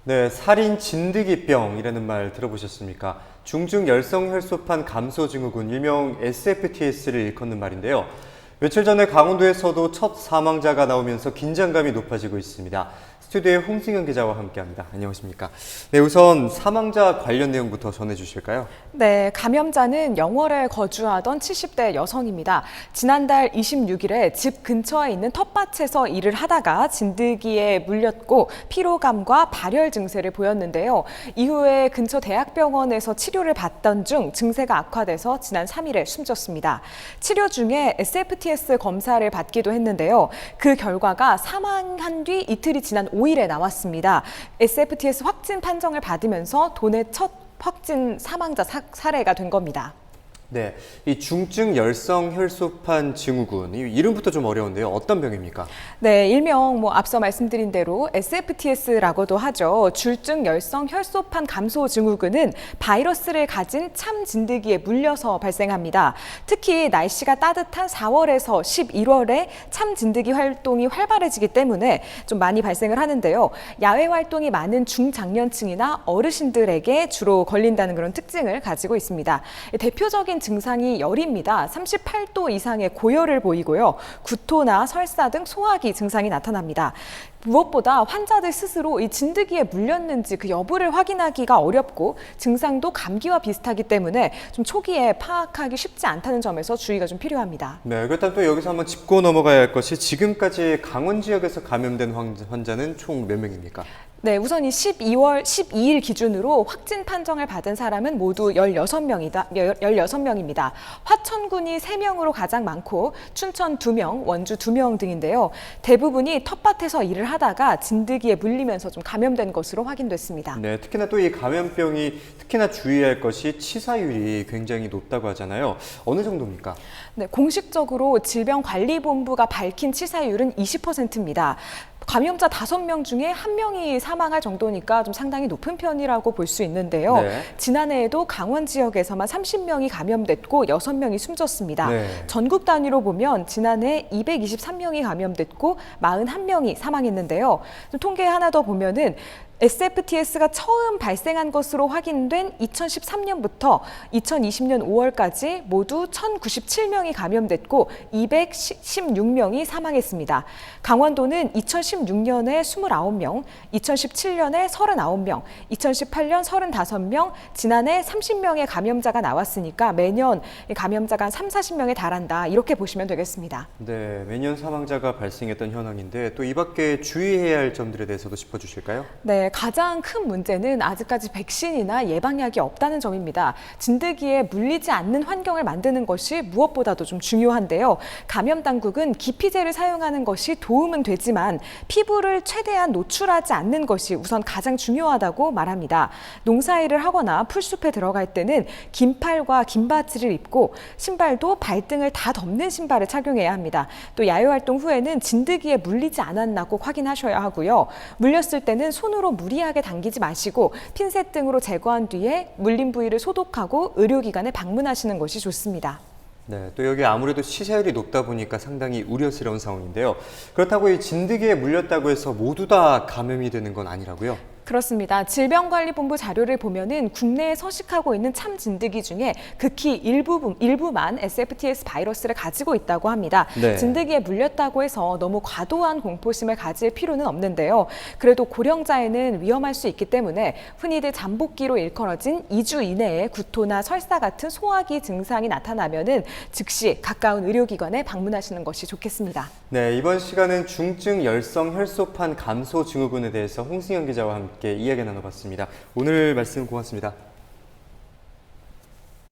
네, 살인 진드기병이라는 말 들어보셨습니까? 중증 열성혈소판 감소 증후군, 일명 SFTS를 일컫는 말인데요. 며칠 전에 강원도에서도 첫 사망자가 나오면서 긴장감이 높아지고 있습니다. 스튜디오에 홍승현 기자와 함께합니다. 안녕하십니까? 네, 우선 사망자 관련 내용부터 전해주실까요? 네, 감염자는 영월에 거주하던 70대 여성입니다. 지난달 26일에 집 근처에 있는 텃밭에서 일을 하다가 진드기에 물렸고 피로감과 발열 증세를 보였는데요. 이후에 근처 대학병원에서 치료를 받던 중 증세가 악화돼서 지난 3일에 숨졌습니다. 치료 중에 SFTS 검사를 받기도 했는데요. 그 결과가 사망한 뒤 이틀이 지난 5일에 나왔습니다. SFTS 확진 판정을 받으면서 도내 첫 확진 사망자 사례가 된 겁니다. 네, 이 중증 열성혈소판 증후군, 이 이름부터 좀 어려운데요. 어떤 병입니까? 네, 일명 앞서 말씀드린 대로 SFTS라고도 하죠. 줄증 열성 혈소판 감소 증후군은 바이러스를 가진 참 진드기에 물려서 발생합니다. 특히 날씨가 따뜻한 4월에서 11월에 참 진드기 활동이 활발해지기 때문에 좀 많이 발생을 하는데요. 야외 활동이 많은 중장년층이나 어르신들에게 주로 걸린다는 그런 특징을 가지고 있습니다. 대표적인 증상이 열입니다. 38도 이상의 고열을 보이고요. 구토나 설사 등 소화기 증상이 나타납니다. 무엇보다 환자들 스스로 이 진드기에 물렸는지 그 여부를 확인하기가 어렵고 증상도 감기와 비슷하기 때문에 좀 초기에 파악하기 쉽지 않다는 점에서 주의가 좀 필요합니다. 네, 그렇다면 또 여기서 한번 짚고 넘어가야 할 것이 지금까지 강원 지역에서 감염된 환자는 총 몇 명입니까? 네, 우선 이 12월 12일 기준으로 확진 판정을 받은 사람은 모두 16명입니다. 화천군이 3명으로 가장 많고 춘천 2명, 원주 2명 등인데요. 대부분이 텃밭에서 일을 하다가 진드기에 물리면서 좀 감염된 것으로 확인됐습니다. 네, 특히나 또 이 감염병이 특히나 주의할 것이 치사율이 굉장히 높다고 하잖아요. 어느 정도입니까? 네, 공식적으로 질병관리본부가 밝힌 치사율은 20%입니다. 감염자 5명 중에 1명이 사망할 정도니까 좀 상당히 높은 편이라고 볼 수 있는데요. 네. 지난해에도 강원 지역에서만 30명이 감염됐고 6명이 숨졌습니다. 네. 전국 단위로 보면 지난해 223명이 감염됐고 41명이 사망했는데요. 좀 통계 하나 더 보면은 SFTS가 처음 발생한 것으로 확인된 2013년부터 2020년 5월까지 모두 1,097명이 감염됐고 216명이 사망했습니다. 강원도는 2016년에 29명, 2017년에 39명, 2018년 35명, 지난해 30명의 감염자가 나왔으니까 매년 감염자가 한 30-40명에 달한다. 이렇게 보시면 되겠습니다. 네, 매년 사망자가 발생했던 현황인데 또 이 밖에 주의해야 할 점들에 대해서도 짚어주실까요? 네, 가장 큰 문제는 아직까지 백신이나 예방약이 없다는 점입니다. 진드기에 물리지 않는 환경을 만드는 것이 무엇보다도 좀 중요한데요. 감염 당국은 기피제를 사용하는 것이 도움은 되지만 피부를 최대한 노출하지 않는 것이 우선 가장 중요하다고 말합니다. 농사일을 하거나 풀숲에 들어갈 때는 긴팔과 긴 바지를 입고 신발도 발등을 다 덮는 신발을 착용해야 합니다. 또 야외 활동 후에는 진드기에 물리지 않았나 꼭 확인하셔야 하고요. 물렸을 때는 손으로 무리하게 당기지 마시고 핀셋 등으로 제거한 뒤에 물린 부위를 소독하고 의료기관에 방문하시는 것이 좋습니다. 네, 또 여기 아무래도 치사율이 높다 보니까 상당히 우려스러운 상황인데요. 그렇다고 이 진드기에 물렸다고 해서 모두 다 감염이 되는 건 아니라고요? 그렇습니다. 질병관리본부 자료를 보면은 국내에 서식하고 있는 참 진드기 중에 극히 일부만 SFTS 바이러스를 가지고 있다고 합니다. 네. 진드기에 물렸다고 해서 너무 과도한 공포심을 가질 필요는 없는데요. 그래도 고령자에는 위험할 수 있기 때문에 흔히들 잠복기로 일컬어진 2주 이내에 구토나 설사 같은 소화기 증상이 나타나면은 즉시 가까운 의료기관에 방문하시는 것이 좋겠습니다. 네, 이번 시간은 중증 열성 혈소판 감소 증후군에 대해서 홍승현 기자와 함께 이야기 나눠봤습니다. 오늘 말씀 고맙습니다.